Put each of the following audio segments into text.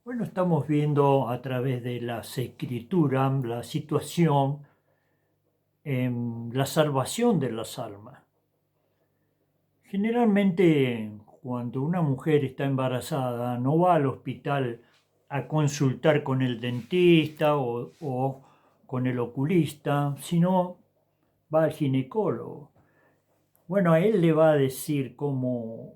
Bueno, estamos viendo a través de las escrituras la situación en la salvación de las almas. Generalmente, cuando una mujer está embarazada, no va al hospital a consultar con el dentista o con el oculista, sino va al ginecólogo. Bueno, a él le va a decir cómo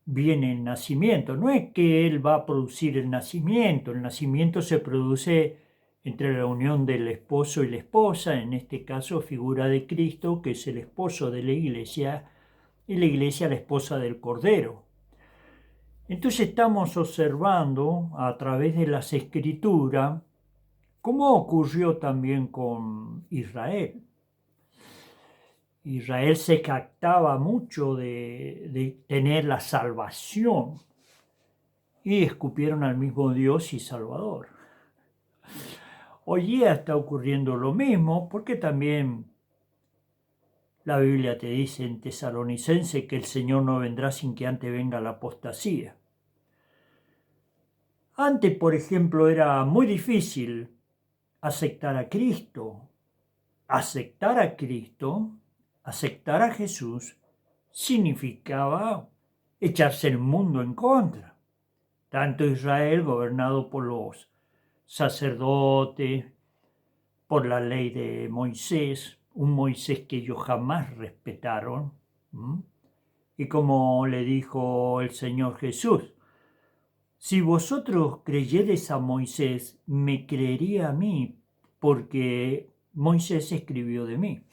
viene el nacimiento. No es que él va a producir el nacimiento se produce entre la unión del esposo y la esposa, en este caso figura de Cristo, que es el esposo de la iglesia, y la iglesia la esposa del Cordero. Entonces estamos observando a través de las escrituras cómo ocurrió también con Israel. Israel se jactaba mucho de tener la salvación y escupieron al mismo Dios y Salvador. Hoy día está ocurriendo lo mismo porque también la Biblia te dice en Tesalonicense que el Señor no vendrá sin que antes venga la apostasía. Antes, por ejemplo, era muy difícil aceptar a Cristo. Aceptar a Cristo, aceptar a Jesús, significaba echarse el mundo en contra. Tanto Israel, gobernado por los sacerdotes, por la ley de Moisés, un Moisés que ellos jamás respetaron. Y como le dijo el Señor Jesús, si vosotros creyereis a Moisés, me creería a mí, porque Moisés escribió de mí.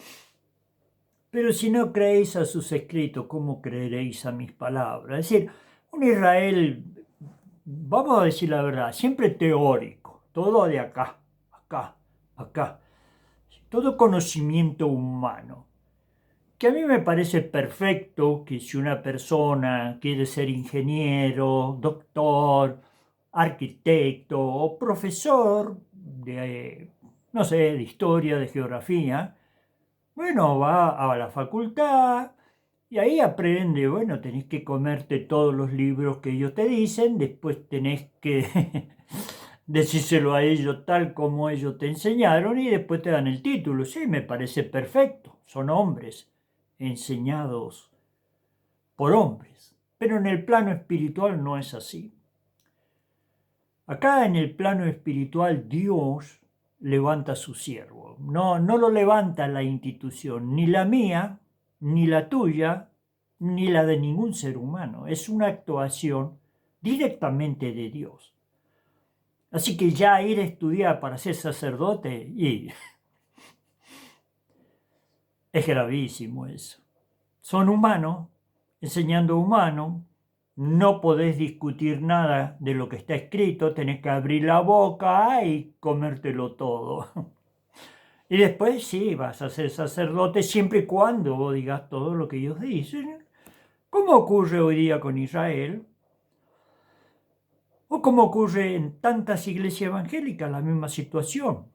Pero si no creéis a sus escritos, ¿cómo creeréis a mis palabras? Es decir, un Israel, vamos a decir la verdad, siempre teórico, todo de acá, acá, acá, todo conocimiento humano. Que a mí me parece perfecto que si una persona quiere ser ingeniero, doctor, arquitecto o profesor de, no sé, de historia, de geografía, bueno, va a la facultad y ahí aprende, bueno, tenés que comerte todos los libros que ellos te dicen, después tenés que decírselo a ellos tal como ellos te enseñaron y después te dan el título. Sí, me parece perfecto, son hombres enseñados por hombres, pero en el plano espiritual no es así. Acá en el plano espiritual Dios levanta a su siervo. No lo levanta la institución, ni la mía, ni la tuya, ni la de ningún ser humano. Es una actuación directamente de Dios. Así que ya ir a estudiar para ser sacerdote y es gravísimo eso. Son humanos, enseñando humanos, no podés discutir nada de lo que está escrito, tenés que abrir la boca y comértelo todo. Y después sí, vas a ser sacerdote siempre y cuando vos digas todo lo que ellos dicen, como ocurre hoy día con Israel, o como ocurre en tantas iglesias evangélicas, la misma situación.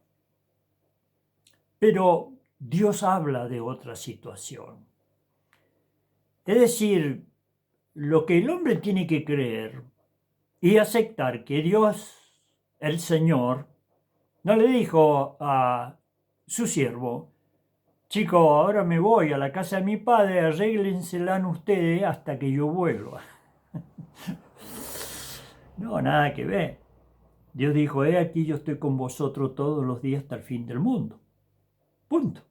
Pero Dios habla de otra situación. Es decir, lo que el hombre tiene que creer y aceptar que Dios, el Señor, no le dijo a su siervo, chico, ahora me voy a la casa de mi padre, arréglensela ustedes hasta que yo vuelva. No, nada que ver. Dios dijo, he aquí yo estoy con vosotros todos los días hasta el fin del mundo. Punto.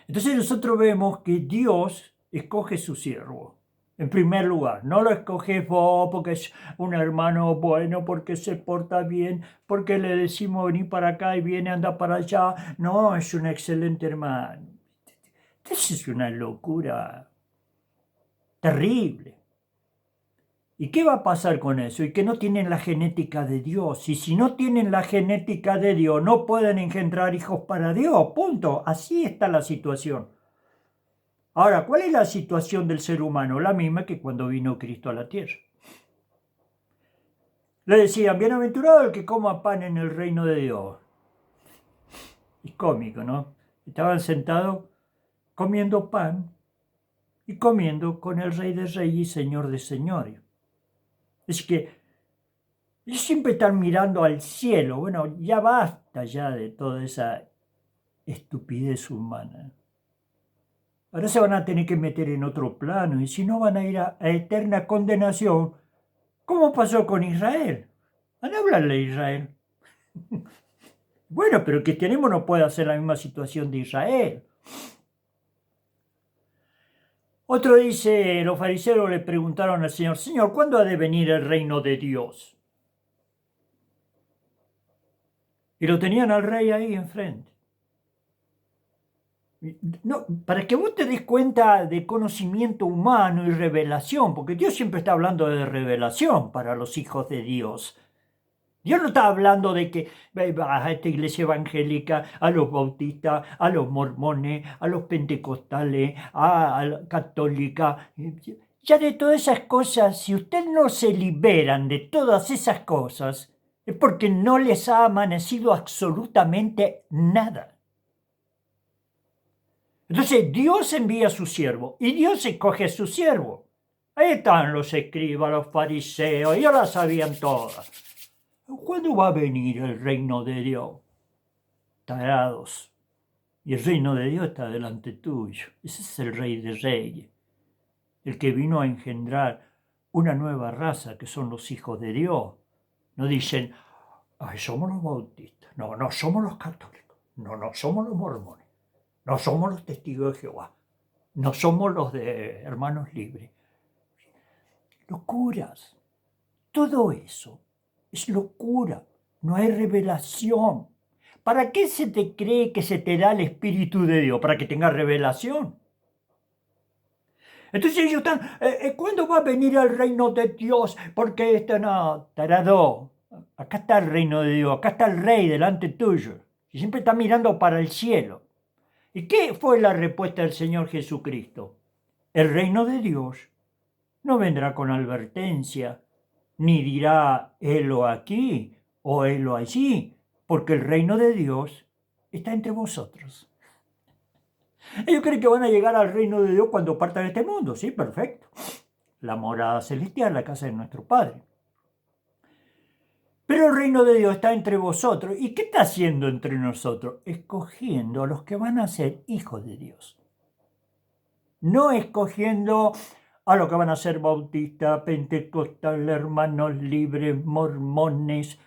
Entonces nosotros vemos que Dios escoge su siervo. En primer lugar, no lo escoges vos porque es un hermano bueno, porque se porta bien, porque le decimos venir para acá y viene, anda para allá. No, es un excelente hermano. Eso es una locura terrible. ¿Y qué va a pasar con eso? Y que no tienen la genética de Dios. Y si no tienen la genética de Dios, no pueden engendrar hijos para Dios. Punto. Así está la situación. Ahora, ¿cuál es la situación del ser humano? La misma que cuando vino Cristo a la tierra. Le decían, bienaventurado el que coma pan en el reino de Dios. Es cómico, ¿no? Estaban sentados comiendo pan y comiendo con el Rey de Reyes y Señor de Señores. Es que Y siempre están mirando al cielo. Bueno, ya basta ya de toda esa estupidez humana. Ahora se van a tener que meter en otro plano y si no van a ir a eterna condenación, ¿cómo pasó con Israel? Van a hablarle a Israel. Bueno, pero el cristianismo no puede hacer la misma situación de Israel. Otro dice, los fariseos le preguntaron al Señor, Señor, ¿cuándo ha de venir el reino de Dios? Y lo tenían al rey ahí enfrente. No, para que vos te des cuenta de conocimiento humano y revelación, porque Dios siempre está hablando de revelación para los hijos de Dios. Dios no está hablando de que a esta iglesia evangélica, a los bautistas, a los mormones, a los pentecostales, a la católica. Ya de todas esas cosas, si ustedes no se liberan de todas esas cosas, es porque no les ha amanecido absolutamente nada. Entonces Dios envía a su siervo y Dios escoge a su siervo. Ahí están los escribas, los fariseos, ellos las sabían todas. ¿Cuándo va a venir el reino de Dios? Tarados. Y el reino de Dios está delante tuyo. Ese es el Rey de Reyes. El que vino a engendrar una nueva raza que son los hijos de Dios. No dicen, ay, somos los bautistas. No, no somos los católicos. No, no somos los mormones. No somos los testigos de Jehová. No somos los de hermanos libres. Locuras. Todo eso es locura. No hay revelación. ¿Para qué se te cree que se te da el Espíritu de Dios? Para que tengas revelación. Entonces ellos están, ¿cuándo va a venir el reino de Dios? Porque no, tarado. Acá está el reino de Dios, acá está el rey delante tuyo. Y siempre está mirando para el cielo. ¿Y qué fue la respuesta del Señor Jesucristo? El reino de Dios no vendrá con advertencia, ni dirá helo aquí o helo allí, porque el reino de Dios está entre vosotros. Ellos creen que van a llegar al reino de Dios cuando partan de este mundo, sí, perfecto. La morada celestial, la casa de nuestro Padre. Pero el reino de Dios está entre vosotros. ¿Y qué está haciendo entre nosotros? Escogiendo a los que van a ser hijos de Dios. No escogiendo a los que van a ser bautistas, pentecostales, hermanos libres, mormones,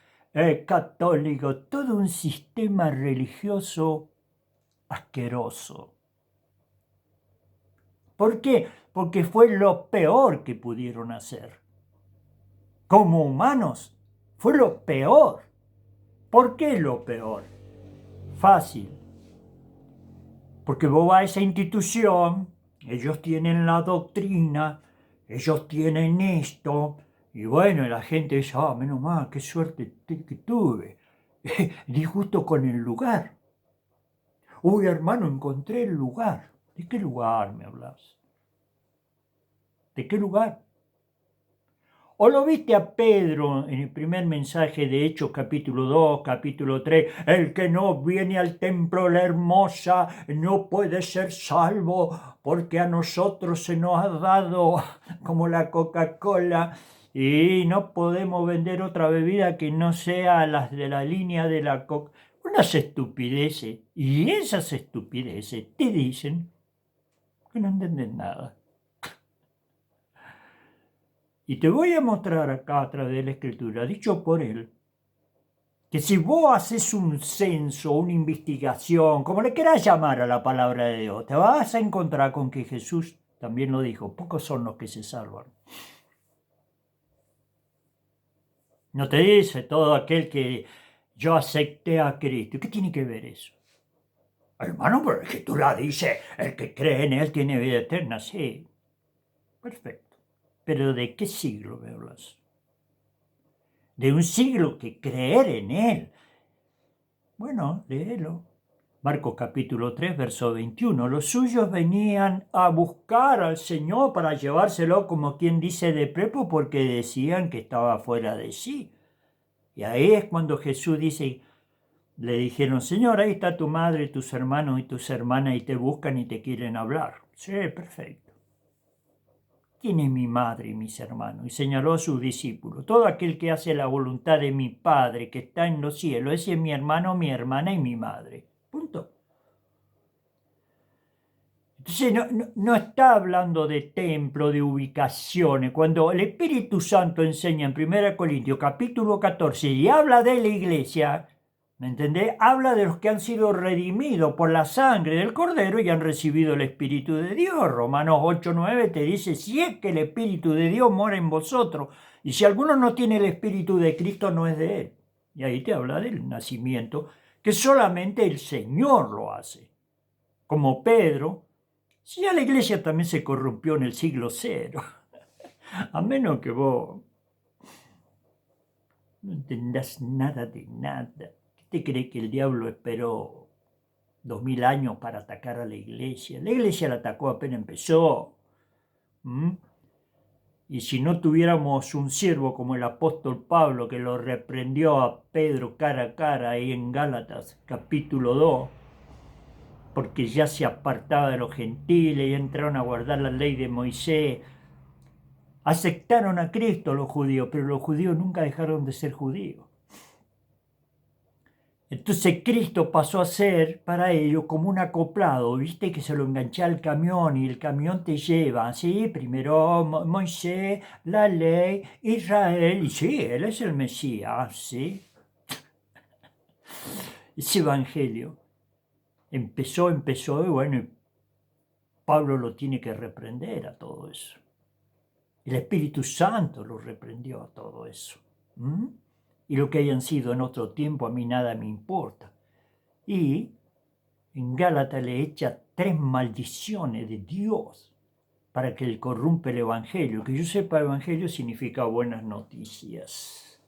católicos, todo un sistema religioso asqueroso. ¿Por qué? Porque fue lo peor que pudieron hacer. Como humanos, fue lo peor. ¿Por qué lo peor? Fácil. Porque vos vas a esa institución, ellos tienen la doctrina, ellos tienen esto, y bueno, la gente dice, menos mal, qué suerte que tuve. Di justo con el lugar. Uy, hermano, encontré el lugar. ¿De qué lugar me hablas? ¿De qué lugar? ¿O lo viste a Pedro en el primer mensaje de Hechos capítulo 2, capítulo 3? El que no viene al templo la hermosa no puede ser salvo porque a nosotros se nos ha dado como la Coca-Cola y no podemos vender otra bebida que no sea las de la línea de la Coca. Unas estupideces. Y esas estupideces te dicen que no entienden nada. Y te voy a mostrar acá a través de la Escritura, dicho por él, que si vos haces un censo, una investigación, como le quieras llamar a la palabra de Dios, te vas a encontrar con que Jesús también lo dijo, pocos son los que se salvan. No te dice todo aquel que yo acepté a Cristo. ¿Qué tiene que ver eso? Hermano, pero la Escritura dice, el que cree en él tiene vida eterna. Sí, perfecto. Pero ¿de qué siglo me hablas? De un siglo que creer en él. Bueno, léelo. Marcos capítulo 3, verso 21. Los suyos venían a buscar al Señor para llevárselo, como quien dice, de prepo, porque decían que estaba fuera de sí. Y ahí es cuando Jesús dice, le dijeron, Señor, ahí está tu madre, tus hermanos y tus hermanas, y te buscan y te quieren hablar. Sí, perfecto. ¿quién es mi madre y mis hermanos? Y señaló a sus discípulos. Todo aquel que hace la voluntad de mi Padre que está en los cielos, ese es mi hermano, mi hermana y mi madre. Punto. Entonces no está hablando de templo, de ubicaciones. Cuando el Espíritu Santo enseña en 1 Corintios capítulo 14 y habla de la iglesia, ¿me entendés? Habla de los que han sido redimidos por la sangre del Cordero y han recibido el Espíritu de Dios. Romanos 8:9 te dice, si es que el Espíritu de Dios mora en vosotros, y si alguno no tiene el Espíritu de Cristo, no es de él. Y ahí te habla del nacimiento, que solamente el Señor lo hace. Como Pedro, si ya la iglesia también se corrompió en el siglo cero, a menos que vos no entendás nada de nada. ¿Qué te cree que el diablo esperó 2000 años para atacar a la iglesia? La iglesia la atacó apenas empezó. Y si no tuviéramos un siervo como el apóstol Pablo que lo reprendió a Pedro cara a cara ahí en Gálatas capítulo 2, porque ya se apartaba de los gentiles y entraron a guardar la ley de Moisés. Aceptaron a Cristo los judíos, pero los judíos nunca dejaron de ser judíos. Entonces Cristo pasó a ser para ellos como un acoplado, viste que se lo engancha al camión y el camión te lleva, ¿sí? Primero Moisés, la ley, Israel, y sí, él es el Mesías, ¿sí? Ese evangelio empezó, y bueno, Pablo lo tiene que reprender a todo eso. El Espíritu Santo lo reprendió a todo eso. Y lo que hayan sido en otro tiempo a mí nada me importa. Y en Gálatas le echa 3 maldiciones de Dios para que él corrompe el Evangelio. Que yo sepa, Evangelio significa buenas noticias.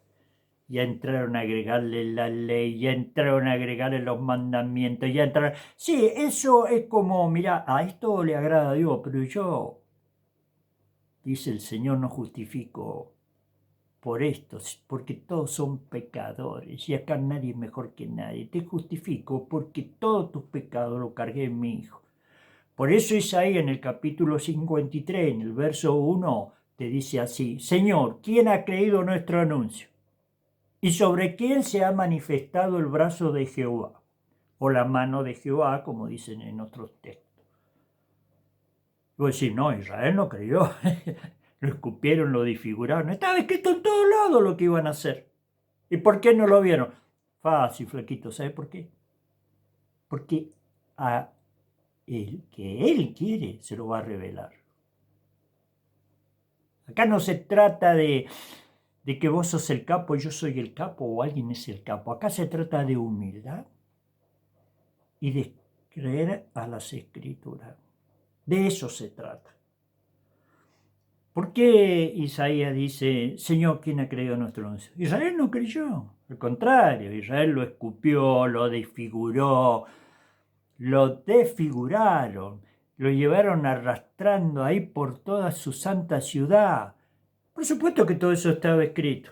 Ya entraron a agregarle la ley, ya entraron a agregarle los mandamientos, ya entraron... Sí, eso es como, mira, a esto le agrada a Dios, pero yo, dice el Señor, no justifico por esto, porque todos son pecadores y acá nadie es mejor que nadie. Te justifico porque todos tus pecados los cargué en mi Hijo. Por eso Isaías en el capítulo 53, en el verso 1, te dice así, Señor, ¿quién ha creído nuestro anuncio? ¿Y sobre quién se ha manifestado el brazo de Jehová? O la mano de Jehová, como dicen en otros textos. Y vos decís, no, Israel no creyó. Lo escupieron, lo disfiguraron. Estaba escrito en todos lados lo que iban a hacer. ¿Y por qué no lo vieron? Fácil, flaquito. ¿Sabe por qué? Porque a el que él quiere se lo va a revelar. Acá no se trata de que vos sos el capo y yo soy el capo o alguien es el capo. Acá se trata de humildad y de creer a las Escrituras. De eso se trata. ¿Por qué Isaías dice, Señor, ¿quién ha creído nuestro anuncio? Israel no creyó. Al contrario, Israel lo escupió, lo desfiguraron, lo llevaron arrastrando ahí por toda su santa ciudad. Por supuesto que todo eso estaba escrito.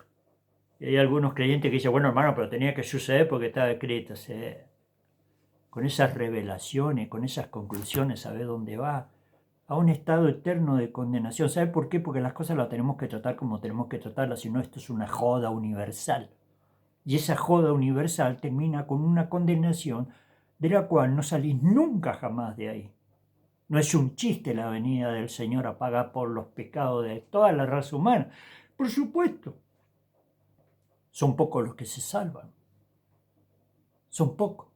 Y hay algunos creyentes que dicen, bueno, hermano, pero tenía que suceder porque estaba escrito. ¿Sí? Con esas revelaciones, con esas conclusiones, ¿sabe dónde va? A un estado eterno de condenación. ¿Sabe por qué? Porque las cosas las tenemos que tratar como tenemos que tratarlas, si no esto es una joda universal. Y esa joda universal termina con una condenación de la cual no salís nunca jamás de ahí. No es un chiste la venida del Señor a pagar por los pecados de toda la raza humana. Por supuesto, son pocos los que se salvan. Son pocos.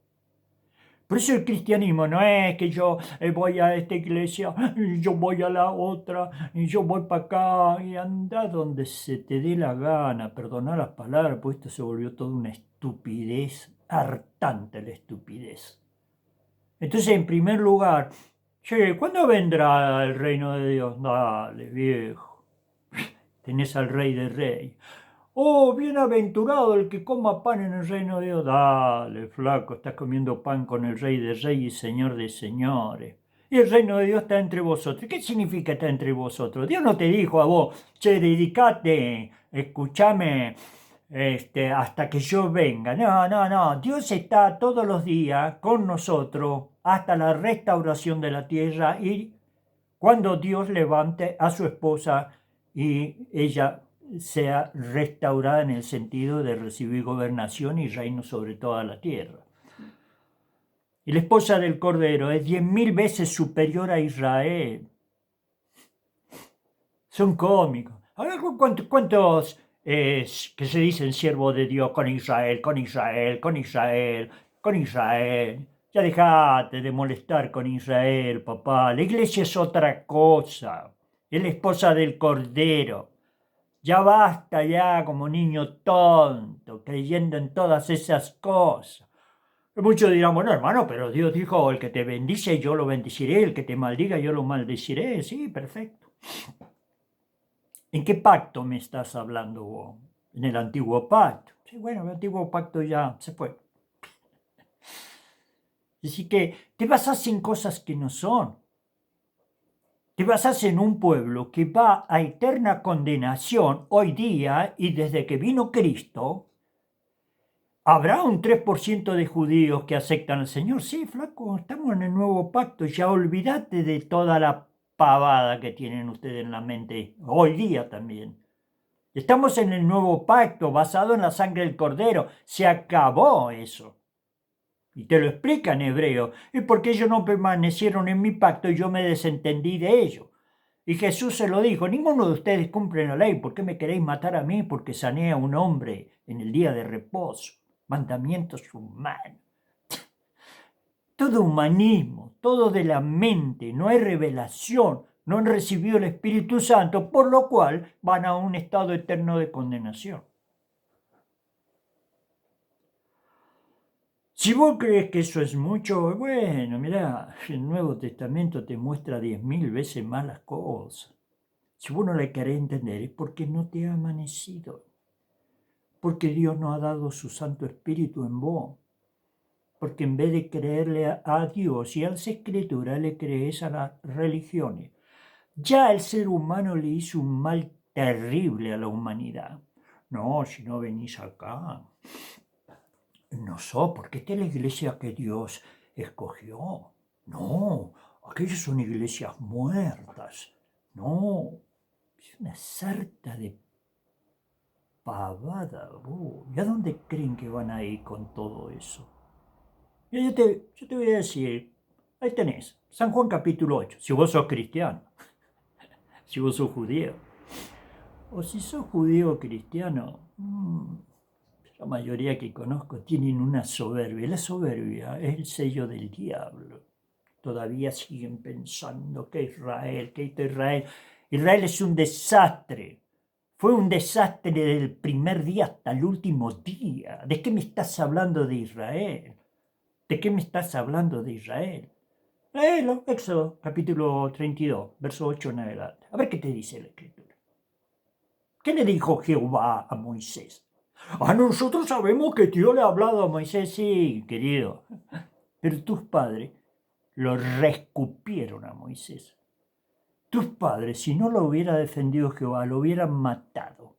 Por eso el cristianismo no es que yo voy a esta iglesia, yo voy a la otra, y yo voy para acá, y anda donde se te dé la gana, perdonar las palabras, pues esto se volvió toda una estupidez, hartante la estupidez. Entonces, en primer lugar, che, ¿cuándo vendrá el reino de Dios? Dale, viejo, tenés al Rey de Reyes. Oh, bienaventurado el que coma pan en el reino de Dios. Dale, flaco, estás comiendo pan con el Rey de Reyes y Señor de Señores. Y el reino de Dios está entre vosotros. ¿Qué significa está entre vosotros? Dios no te dijo a vos, che, dedicate, escúchame, hasta que yo venga. No. Dios está todos los días con nosotros hasta la restauración de la tierra y cuando Dios levante a su esposa y ella sea restaurada en el sentido de recibir gobernación y reino sobre toda la tierra. Y la esposa del Cordero es 10.000 veces superior a Israel. Son cómicos. A ver, ¿cuántos que se dicen siervos de Dios con Israel, con Israel, con Israel, con Israel? Ya dejate de molestar con Israel, papá. La iglesia es otra cosa. Es la esposa del Cordero. Ya basta ya como niño tonto, creyendo en todas esas cosas. Muchos dirán, bueno, hermano, pero Dios dijo, el que te bendice yo lo bendeciré, el que te maldiga yo lo maldeciré. Sí, perfecto. ¿En qué pacto me estás hablando vos? En el antiguo pacto. Sí, bueno, el antiguo pacto ya se fue. Así que te basas en cosas que no son. Te basas en un pueblo que va a eterna condenación hoy día y desde que vino Cristo. ¿Habrá un 3% de judíos que aceptan al Señor? Sí, flaco, estamos en el nuevo pacto. Ya olvídate de toda la pavada que tienen ustedes en la mente hoy día también. Estamos en el nuevo pacto basado en la sangre del Cordero. Se acabó eso. Y te lo explica en hebreo. Y porque ellos no permanecieron en mi pacto y yo me desentendí de ellos. Y Jesús se lo dijo, ninguno de ustedes cumple la ley. ¿Por qué me queréis matar a mí? Porque sané a un hombre en el día de reposo. Mandamientos humanos. Todo humanismo, todo de la mente, no hay revelación, no han recibido el Espíritu Santo, por lo cual van a un estado eterno de condenación. Si vos crees que eso es mucho, bueno, mira, el Nuevo Testamento te muestra 10.000 veces más las cosas. Si vos no le querés entender es porque no te ha amanecido, porque Dios no ha dado su Santo Espíritu en vos. Porque en vez de creerle a Dios y a las Escrituras, le crees a las religiones. Ya el ser humano le hizo un mal terrible a la humanidad. No, si no venís acá, no sos, porque esta es la iglesia que Dios escogió. No, aquellas son iglesias muertas. No, es una sarta de pavada. ¿Y a dónde creen que van a ir con todo eso? Yo te voy a decir, ahí tenés, San Juan capítulo 8, si vos sos cristiano, si vos sos judío. O si sos judío o cristiano, la mayoría que conozco tienen una soberbia. La soberbia es el sello del diablo. Todavía siguen pensando que Israel. Israel es un desastre. Fue un desastre desde el primer día hasta el último día. ¿De qué me estás hablando de Israel? ¿De qué me estás hablando de Israel? Léelo, Éxodo, capítulo 32, verso 8 en adelante. A ver qué te dice la Escritura. ¿Qué le dijo Jehová a Moisés? Nosotros sabemos que Dios le ha hablado a Moisés, sí, querido. Pero tus padres lo reescupieron a Moisés. Tus padres, si no lo hubiera defendido Jehová, lo hubieran matado.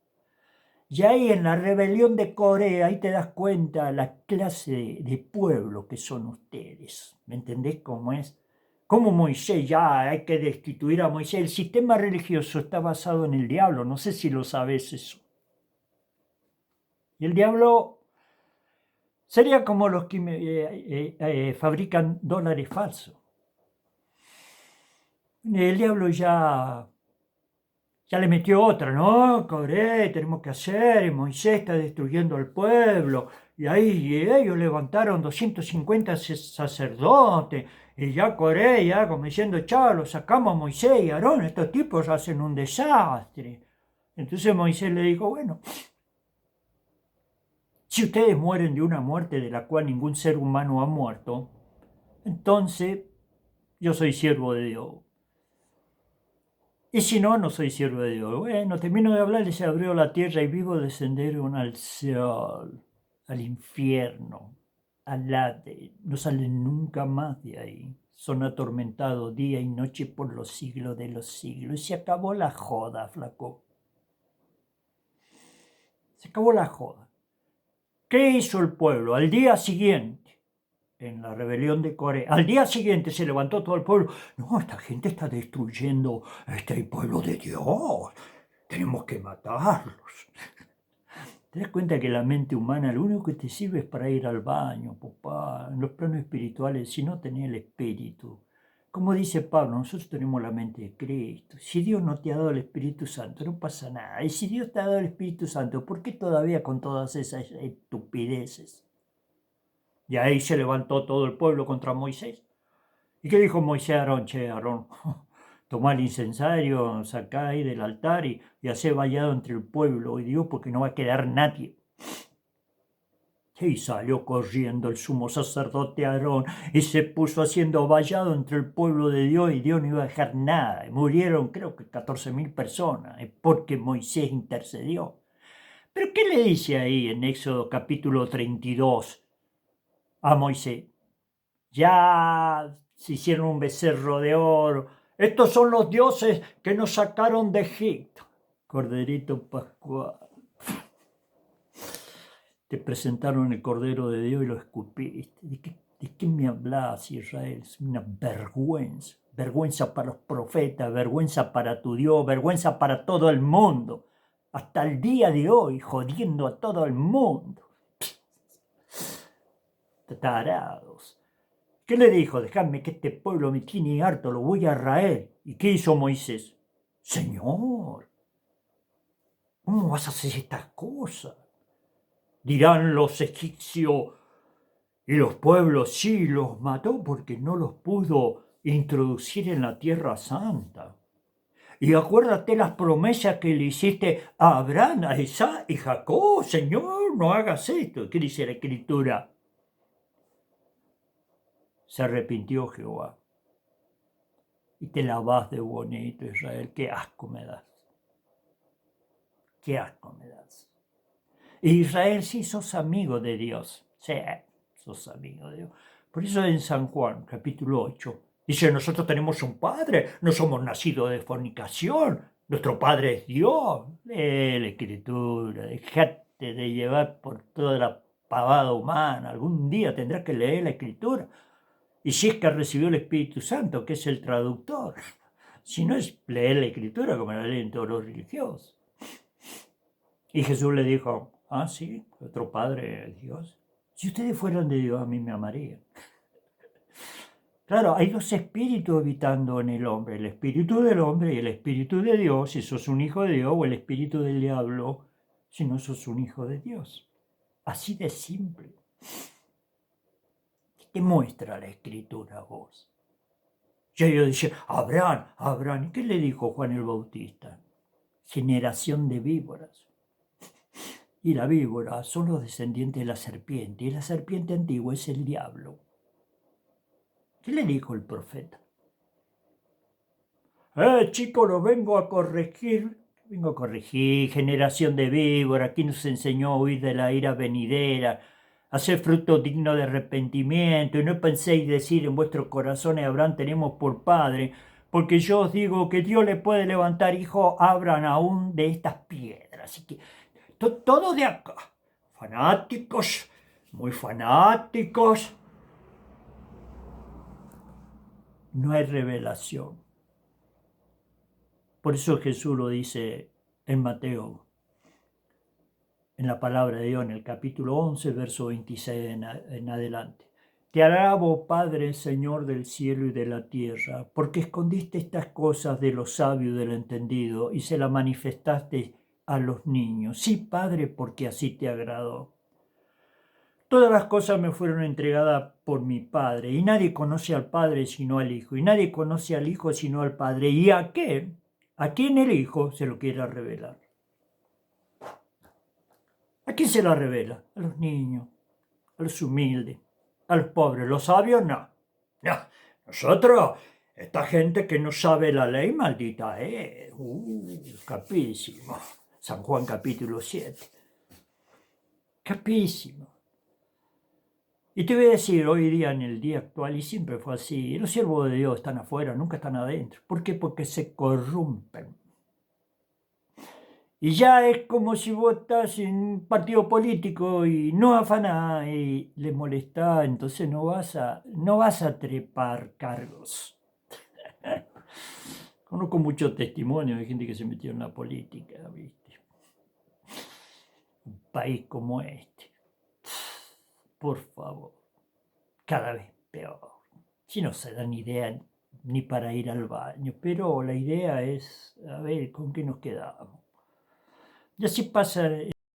Y ahí en la rebelión de Corea, ahí te das cuenta la clase de pueblo que son ustedes. ¿Me entendés cómo es? Como Moisés, ya hay que destituir a Moisés. El sistema religioso está basado en el diablo, no sé si lo sabes eso. Y el diablo sería como los que fabrican dólares falsos. El diablo ya le metió otra, ¿no? Coré, tenemos que hacer, y Moisés está destruyendo al pueblo. Y ahí ellos levantaron 250 sacerdotes. Y ya Coré, ya como diciendo, chao, lo sacamos a Moisés y Aarón, estos tipos hacen un desastre. Entonces Moisés le dijo, bueno, si ustedes mueren de una muerte de la cual ningún ser humano ha muerto, entonces yo soy siervo de Dios. Y si no, no soy siervo de Dios. Bueno, termino de hablar y se abrió la tierra y vivo descendieron al Seol, al infierno, al Hades. No salen nunca más de ahí. Son atormentados día y noche por los siglos de los siglos. Y se acabó la joda, flaco. Se acabó la joda. ¿Qué hizo el pueblo? Al día siguiente, en la rebelión de Corea. Al día siguiente se levantó todo el pueblo. No, esta gente está destruyendo el pueblo de Dios. Tenemos que matarlos. ¿Te das cuenta que la mente humana lo único que te sirve es para ir al baño, papá? En los planos espirituales, si no tenés el espíritu. Como dice Pablo, nosotros tenemos la mente de Cristo. Si Dios no te ha dado el Espíritu Santo, no pasa nada. Y si Dios te ha dado el Espíritu Santo, ¿por qué todavía con todas esas estupideces? Y ahí se levantó todo el pueblo contra Moisés. ¿Y qué dijo Moisés a Aarón? Che, Aarón, tomá el incensario, sacá ahí del altar y hacé vallado entre el pueblo y Dios, porque no va a quedar nadie. Y salió corriendo el sumo sacerdote Aarón y se puso haciendo vallado entre el pueblo de Dios, y Dios no iba a dejar nada. Y murieron creo que 14.000 personas, porque Moisés intercedió. ¿Pero qué le dice ahí en Éxodo capítulo 32 a Moisés? Ya se hicieron un becerro de oro. Estos son los dioses que nos sacaron de Egipto. Corderito pascual. Te presentaron el Cordero de Dios y lo escupiste. ¿De qué me hablas, Israel? Es una vergüenza. Vergüenza para los profetas, vergüenza para tu Dios, vergüenza para todo el mundo. Hasta el día de hoy, jodiendo a todo el mundo. Tarados. ¿Qué le dijo? Dejadme que este pueblo me tiene harto, lo voy a raer. ¿Y qué hizo Moisés? Señor, ¿cómo vas a hacer estas cosas? Dirán los egipcios y los pueblos, sí, los mató porque no los pudo introducir en la tierra santa. Y acuérdate las promesas que le hiciste a Abraham, a Isaac y Jacob. Señor, no hagas esto. ¿Qué dice la Escritura? Se arrepintió Jehová. Y te lavas de bonito, Israel. Qué asco me das. Qué asco me das. Israel, sí, sos amigo de Dios. Sí, sos amigo de Dios. Por eso en San Juan, capítulo 8, dice, nosotros tenemos un Padre, no somos nacidos de fornicación, nuestro Padre es Dios. La Escritura, dejate de llevar por toda la pavada humana. Algún día tendrás que leer la Escritura. Y si es que recibió el Espíritu Santo, que es el traductor. Si no es leer la Escritura como la leen todos los religiosos. Y Jesús le dijo, sí, otro Padre es Dios. Si ustedes fueran de Dios, a mí me amarían. Claro, hay dos espíritus habitando en el hombre, el espíritu del hombre y el espíritu de Dios, si sos un hijo de Dios, o el espíritu del diablo, si no sos un hijo de Dios. Así de simple. ¿Qué te muestra la Escritura a vos? Y ellos dicen, Abraham, ¿y qué le dijo Juan el Bautista? Generación de víboras. Y la víbora son los descendientes de la serpiente, y la serpiente antigua es el diablo. ¿Qué le dijo el profeta? Chicos, lo vengo a corregir. Vengo a corregir, generación de víbora. ¿Quién nos enseñó a huir de la ira venidera? A hacer fruto digno de arrepentimiento. Y no penséis decir en vuestros corazones, Abraham tenemos por padre, porque yo os digo que Dios le puede levantar hijo a Abraham aún de estas piedras. Así que todo de acá. Fanáticos, muy fanáticos. No hay revelación. Por eso Jesús lo dice en Mateo, en la palabra de Dios, en el capítulo 11, verso 26 en adelante. Te alabo, Padre, Señor del cielo y de la tierra, porque escondiste estas cosas de los sabios y del entendido y se las manifestaste a los niños. Sí, Padre, porque así te agradó. Todas las cosas me fueron entregadas por mi Padre, y nadie conoce al Padre sino al Hijo, y nadie conoce al Hijo sino al Padre. ¿Y a qué? ¿A quién el Hijo se lo quiera revelar? ¿A quién se la revela? A los niños, a los humildes, a los pobres. ¿Los sabios? No. No. Nosotros, esta gente que no sabe la ley, maldita es. Capísimo. San Juan capítulo 7. Capísimo. Y te voy a decir, hoy día, en el día actual, y siempre fue así, los siervos de Dios están afuera, nunca están adentro. ¿Por qué? Porque se corrompen. Y ya es como si vos estás en un partido político y no afanás y le molestás, entonces no vas a trepar cargos. Conozco muchos testimonios de gente que se metió en la política, ¿viste? Un país como este, por favor, cada vez peor. Si no se dan idea ni para ir al baño, pero la idea es, a ver, ¿con qué nos quedamos? Y así pasa